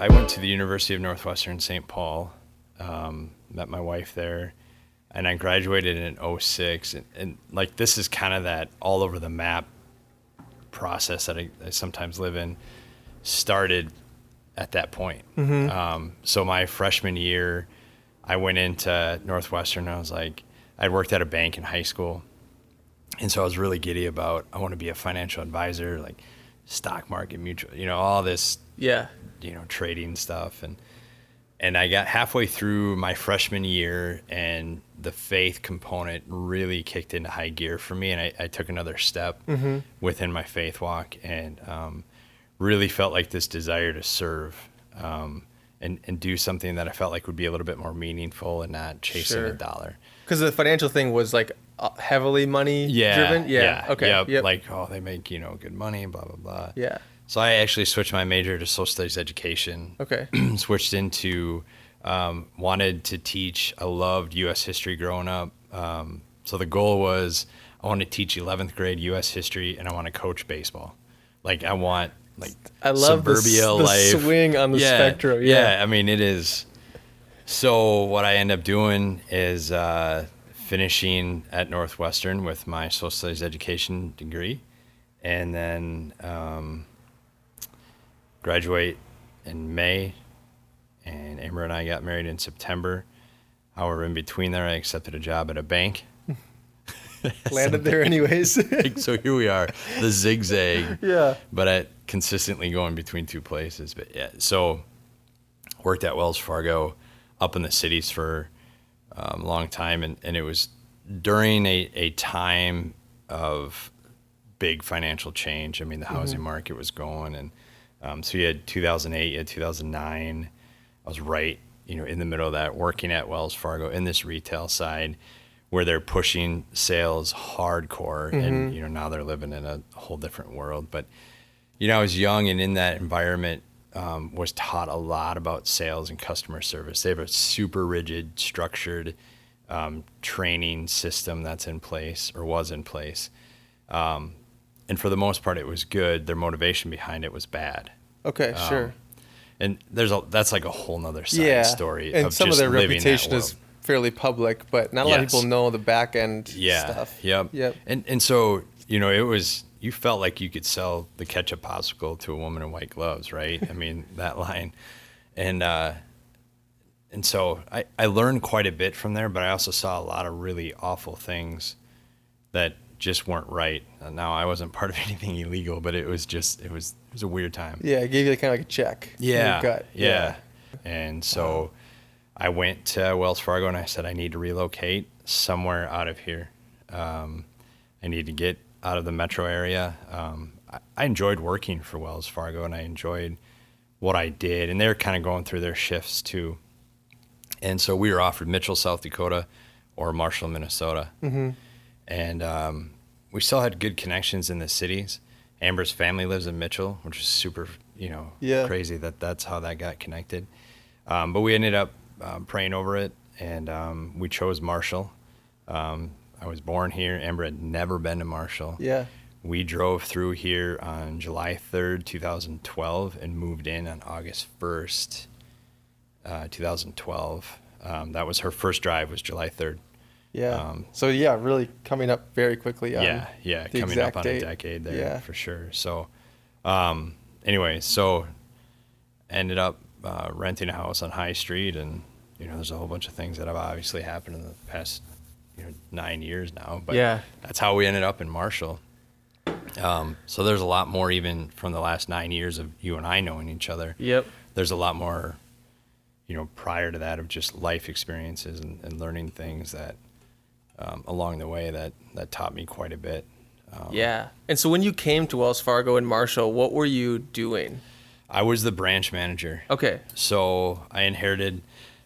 I went to the University of Northwestern St. Paul, met my wife there, and I graduated in '06. And like, this is kind of that all over the map process that I sometimes live in, started at that point. So my freshman year, I went into Northwestern, and I was like, I'd worked at a bank in high school. And so I was really giddy about, I want to be a financial advisor, like stock market, mutual, all this, trading stuff. And I got halfway through my freshman year, and the faith component really kicked into high gear for me. And I took another step within my faith walk, and really felt like this desire to serve and do something that I felt like would be a little bit more meaningful and not chasing a dollar. Because the financial thing was like heavily money driven? Yeah. Okay. Yep. Like, they make, good money, blah, blah, blah. Yeah. So I actually switched my major to social studies education. Okay. Switched into, wanted to teach. I loved U.S. history growing up. So the goal was I want to teach 11th grade U.S. history, and I want to coach baseball. Like, I want, I love suburbia the life. swing on the spectrum. Yeah. I mean, it is. So what I end up doing is finishing at Northwestern with my social studies education degree, and then graduate in May, and Amber and I got married in September. However, in between there, I accepted a job at a bank. Landed there anyways. So here we are, the zigzag. Yeah. But consistently going between two places. But yeah, so worked at Wells Fargo up in the cities for a long time. And it was during a time of big financial change. I mean, the housing market was going. And so you had 2008, you had 2009. I was right, in the middle of that, working at Wells Fargo in this retail side where they're pushing sales hardcore. And, now they're living in a whole different world. But, I was young, and in that environment, was taught a lot about sales and customer service. They have a super rigid, structured training system that's in place, or was in place. And for the most part, it was good. Their motivation behind it was bad. Okay, sure. And that's like a whole nother side story. And of some just of their living reputation that is world. fairly public, but not a lot of people know the back end stuff. Yep. And so, it was, you felt like you could sell the ketchup popsicle to a woman in white gloves, right? I mean, that line. And so I learned quite a bit from there, but I also saw a lot of really awful things that just weren't right. Now, I wasn't part of anything illegal, but it was a weird time. Yeah, it gave you kind of like a check. Yeah. In your gut. Yeah. And so I went to Wells Fargo, and I said, I need to relocate somewhere out of here. I need to get out of the metro area. I enjoyed working for Wells Fargo, and I enjoyed what I did. And they're kind of going through their shifts too. And so we were offered Mitchell, South Dakota, or Marshall, Minnesota. And we still had good connections in the cities. Amber's family lives in Mitchell, which is super, crazy that's how that got connected. But we ended up praying over it, and we chose Marshall. I was born here. Amber had never been to Marshall. Yeah. We drove through here on July 3rd, 2012, and moved in on August 1st, 2012. That was her first drive, was July 3rd. Yeah. So really coming up very quickly. Yeah. Coming up on date. A decade there, for sure. So, anyway, ended up renting a house on High Street, and there's a whole bunch of things that have obviously happened in the past 9 years now. But that's how we ended up in Marshall. So there's a lot more even from the last 9 years of you and I knowing each other. Yep. There's a lot more, prior to that, of just life experiences and learning things that along the way that taught me quite a bit. And so when you came to Wells Fargo and Marshall, what were you doing? I was the branch manager. Okay. So I inherited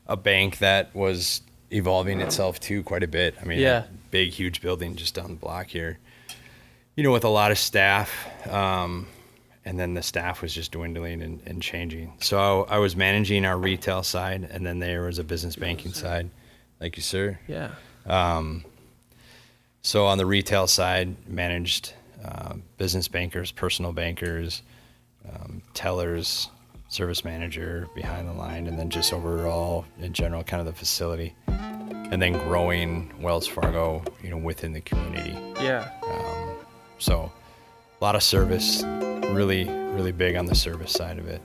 a bank that was evolving itself too quite a bit. I mean, a big, huge building just down the block here, with a lot of staff. And then the staff was just dwindling and changing. So I was managing our retail side, and then there was a business banking side. Thank you, sir. Yeah. So on the retail side, managed business bankers, personal bankers, tellers, service manager behind the line, and then just overall in general, kind of the facility, and then growing Wells Fargo, within the community. Yeah. So a lot of service, really, really big on the service side of it.